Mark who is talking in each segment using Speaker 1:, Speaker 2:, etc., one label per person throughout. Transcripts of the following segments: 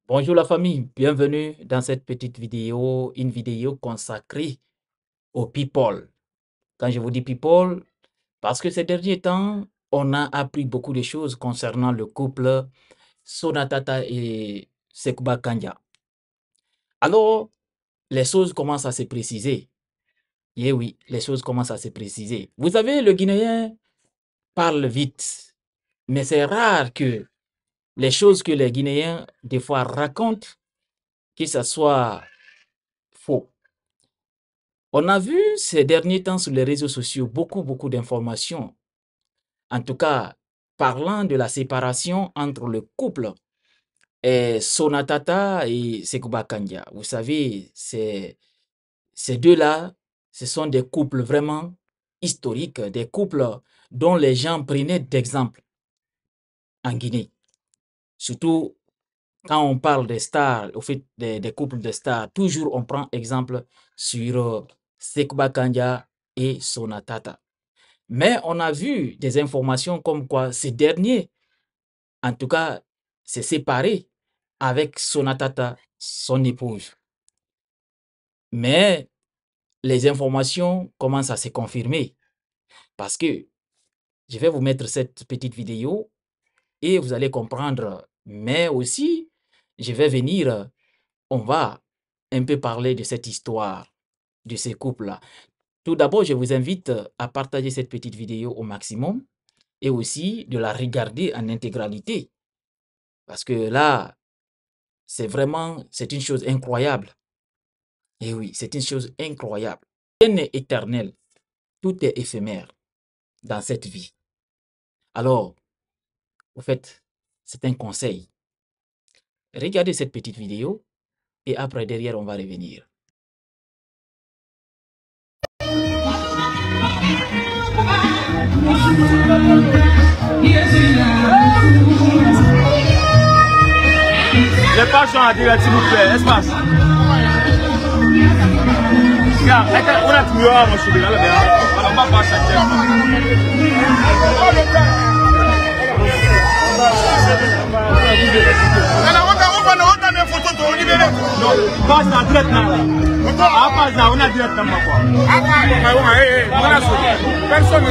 Speaker 1: Bonjour la famille, bienvenue dans cette petite vidéo, une vidéo consacrée aux people. Quand je vous dis people, parce que ces derniers temps, on a appris beaucoup de choses concernant le couple Sonatata et Sekouba Kandja. Alors, les choses commencent à se préciser. Et oui, les choses commencent à se préciser. Vous savez, le Guinéen parle vite, mais c'est rare que les choses que les Guinéens, des fois, racontent, que ce soit faux. On a vu ces derniers temps sur les réseaux sociaux beaucoup d'informations, en tout cas parlant de la séparation entre le couple Sonatata et Sekouba Kandja. Vous savez, ces deux-là, ce sont des couples vraiment historiques, des couples dont les gens prenaient d'exemple en Guinée. Surtout quand on parle des stars, au fait des couples de stars, toujours on prend exemple sur Sekouba Kandja et Sonatata. Mais on a vu des informations comme quoi ces derniers, en tout cas, s'est séparé avec Sonatata, son épouse. Mais les informations commencent à se confirmer parce que je vais vous mettre cette petite vidéo et vous allez comprendre. Mais aussi, je vais venir, on va un peu parler de cette histoire, de ces couples-là. Tout d'abord, je vous invite à partager cette petite vidéo au maximum et aussi de la regarder en intégralité. Parce que là, c'est une chose incroyable. Et oui, c'est une chose incroyable. Rien n'est éternel, tout est éphémère dans cette vie. Alors, au fait, c'est un conseil. Regardez cette petite vidéo et après, derrière, on va revenir.
Speaker 2: Les pages sont à dire, s'il vous plaît, espace. Regarde, on a tout à mon souvenir, alors on va pas s'acheter. Non, passe en direct là. Passe là, on a direct là. Personne ne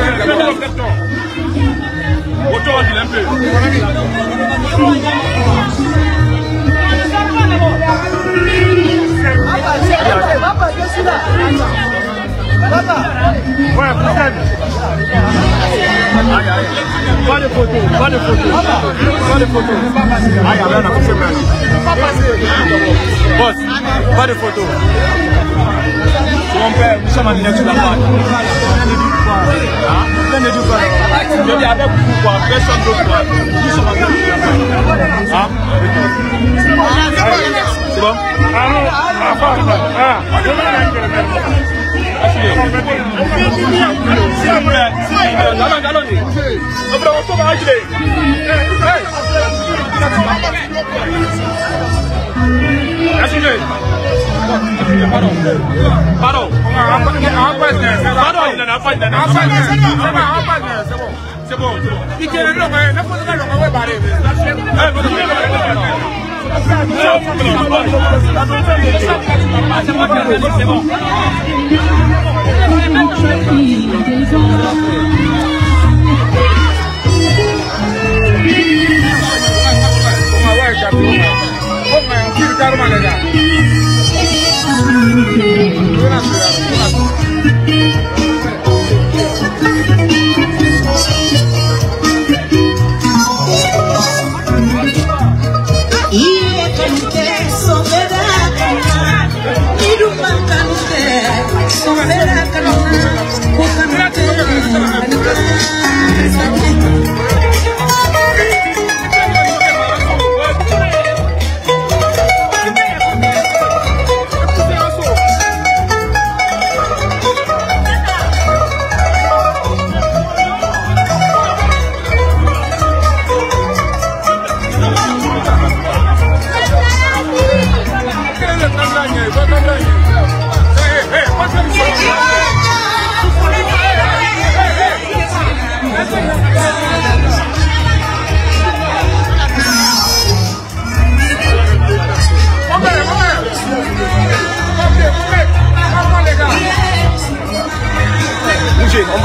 Speaker 2: pas de photo, pas de photo, pas de photo. Aïe, on a poussé même. Boss, pas de photo. Mon père, nous sommes en direct sur la page. Je dis avec vous quoi, personne d'autre quoi. Nous sommes en direct sur la page. C'est bon? C'est bon.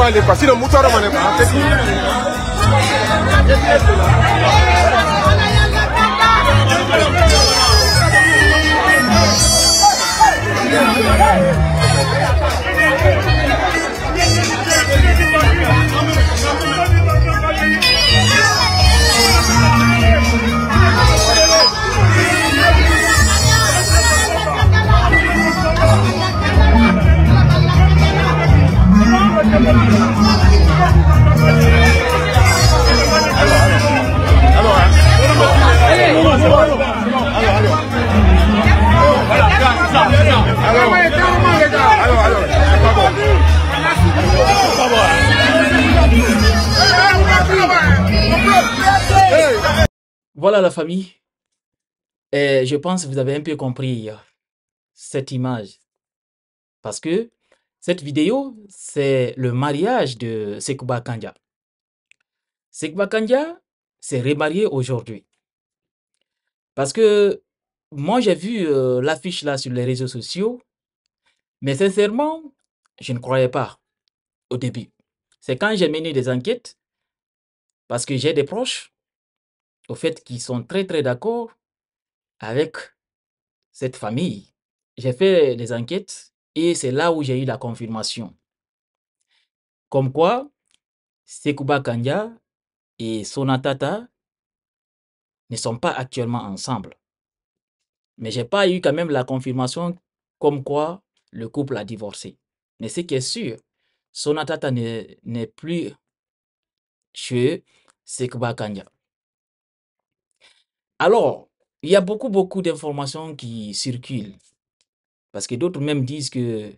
Speaker 2: aller quoi. Sinon, Moutara m'en est pas.
Speaker 1: Voilà la famille. Et je pense que vous avez un peu compris cette image. Parce que cette vidéo, c'est le mariage de Sekouba Kandia. Sekouba Kandia s'est remarié aujourd'hui. Parce que moi, j'ai vu l'affiche là sur les réseaux sociaux. Mais sincèrement, je ne croyais pas au début. C'est quand j'ai mené des enquêtes, parce que j'ai des proches, au fait, qui sont très très d'accord avec cette famille. J'ai fait des enquêtes et c'est là où j'ai eu la confirmation. Comme quoi, Sekouba Kandia et Sonatata ne sont pas actuellement ensemble. Mais je n'ai pas eu quand même la confirmation comme quoi le couple a divorcé. Mais ce qui est sûr, Sonatata n'est plus chez Sekouba Kandia. Alors, il y a beaucoup d'informations qui circulent. Parce que d'autres même disent que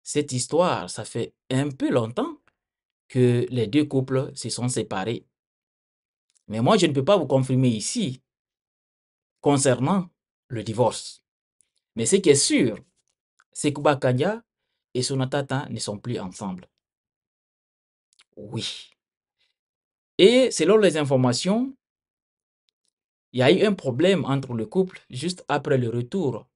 Speaker 1: cette histoire, ça fait un peu longtemps que les deux couples se sont séparés. Mais moi, je ne peux pas vous confirmer ici concernant le divorce. Mais ce qui est sûr, Sekouba Kandia et Sonatata ne sont plus ensemble. Oui. Et selon les informations, il y a eu un problème entre le couple juste après le retour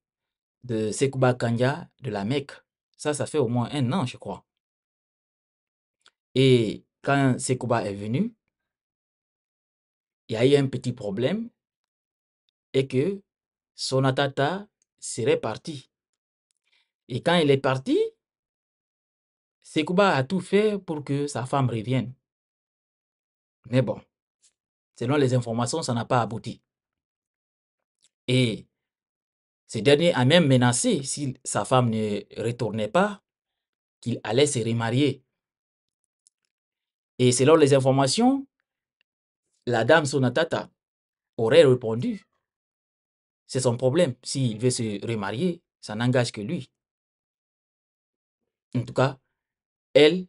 Speaker 1: de Sekouba Kandia de la Mecque. Ça fait au moins 1 an, je crois. Et quand Sekouba est venu, il y a eu un petit problème et que Sonatata serait parti. Et quand il est parti, Sekouba a tout fait pour que sa femme revienne. Mais bon, selon les informations, ça n'a pas abouti. Et ce dernier a même menacé, si sa femme ne retournait pas, qu'il allait se remarier. Et selon les informations, la dame Sonatata aurait répondu, c'est son problème. S'il veut se remarier, ça n'engage que lui. En tout cas, elle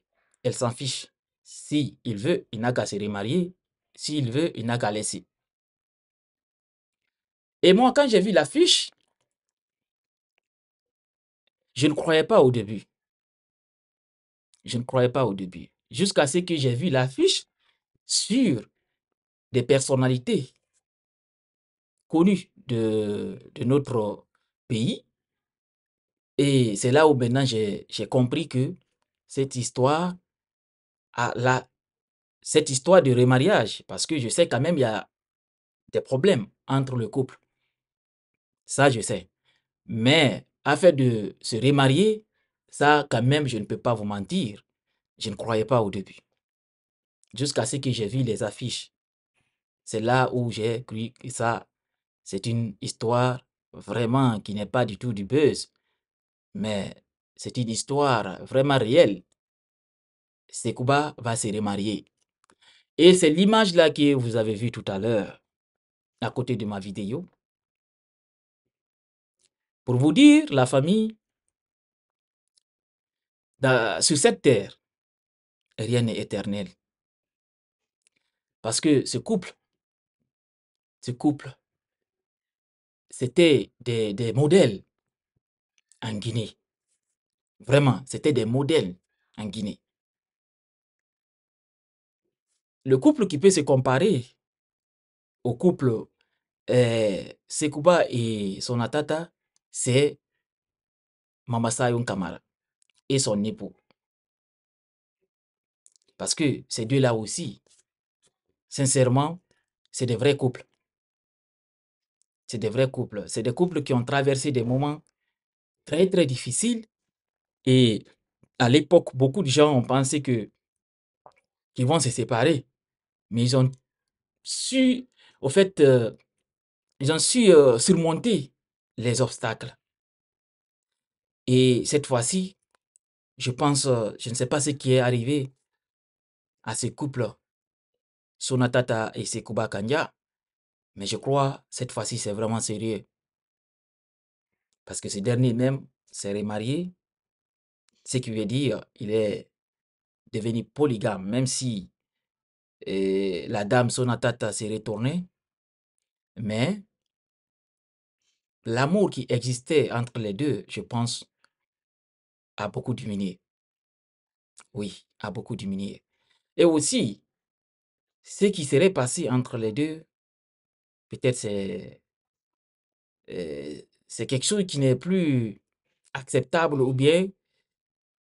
Speaker 1: s'en fiche. S'il veut, il n'a qu'à se remarier. S'il veut, il n'a qu'à laisser. Et moi, quand j'ai vu l'affiche, je ne croyais pas au début. Je ne croyais pas au début. Jusqu'à ce que j'ai vu l'affiche sur des personnalités connues de notre pays. Et c'est là où maintenant j'ai compris que cette histoire cette histoire de remariage, parce que je sais quand même il y a des problèmes entre le couple. Ça, je sais. Mais afin de se remarier, ça, quand même, je ne peux pas vous mentir. Je ne croyais pas au début. Jusqu'à ce que j'ai vu les affiches. C'est là où j'ai cru que ça, c'est une histoire vraiment qui n'est pas du tout du buzz. Mais c'est une histoire vraiment réelle. Sekouba va se remarier. Et c'est l'image là que vous avez vue tout à l'heure, à côté de ma vidéo. Pour vous dire, la famille, sur cette terre, rien n'est éternel. Parce que ce couple, c'était des modèles en Guinée. Vraiment, c'était des modèles en Guinée. Le couple qui peut se comparer au couple Sekouba et Sonatata, c'est Mama Sayoun Kamara et son époux. Parce que ces deux-là aussi, sincèrement, c'est des vrais couples. C'est des vrais couples. C'est des couples qui ont traversé des moments très, très difficiles. Et à l'époque, beaucoup de gens ont pensé qu'ils vont se séparer. Mais ils ont su, au fait, ils ont su surmonter les obstacles. Et cette fois-ci, je pense, je ne sais pas ce qui est arrivé à ce couple, Sonatata et Sekouba Kanja, mais je crois cette fois-ci c'est vraiment sérieux. Parce que ce dernier même s'est remarié, ce qui veut dire il est devenu polygame, même si la dame Sonatata s'est retournée, mais l'amour qui existait entre les deux, je pense, a beaucoup diminué. Oui, a beaucoup diminué. Et aussi, ce qui serait passé entre les deux, peut-être c'est quelque chose qui n'est plus acceptable ou bien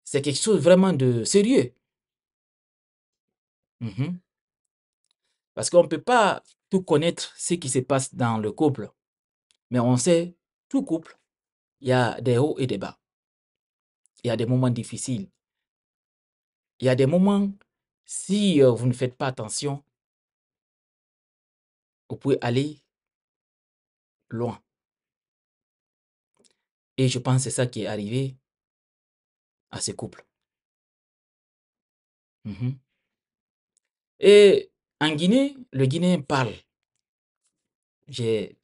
Speaker 1: c'est quelque chose vraiment de sérieux. Mhm. Parce qu'on ne peut pas tout connaître ce qui se passe dans le couple, mais on sait, tout couple, il y a des hauts et des bas. Il y a des moments difficiles. Il y a des moments, si vous ne faites pas attention, vous pouvez aller loin. Et je pense que c'est ça qui est arrivé à ce couple. Mhm. Et en Guinée, le Guinéen parle. Je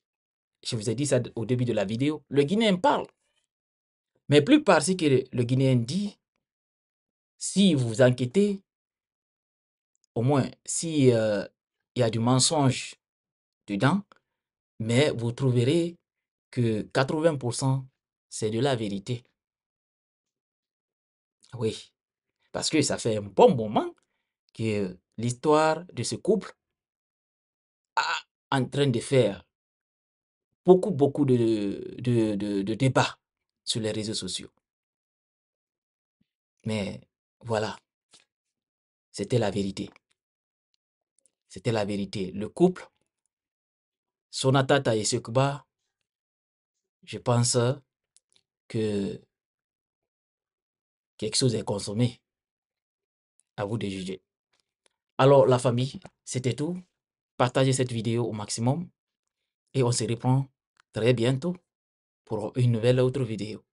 Speaker 1: vous ai dit ça au début de la vidéo. Le Guinéen parle. Mais plus par ce que le Guinéen dit, si vous enquêtez, au moins si il y a du mensonge dedans, mais vous trouverez que 80% c'est de la vérité. Oui, parce que ça fait un bon moment que l'histoire de ce couple est en train de faire beaucoup de débats sur les réseaux sociaux. Mais voilà, c'était la vérité. C'était la vérité. Le couple, Sonatata et Sekouba, je pense que quelque chose est consommé. À vous de juger. Alors, la famille, c'était tout. Partagez cette vidéo au maximum et on se reprend très bientôt pour une nouvelle autre vidéo.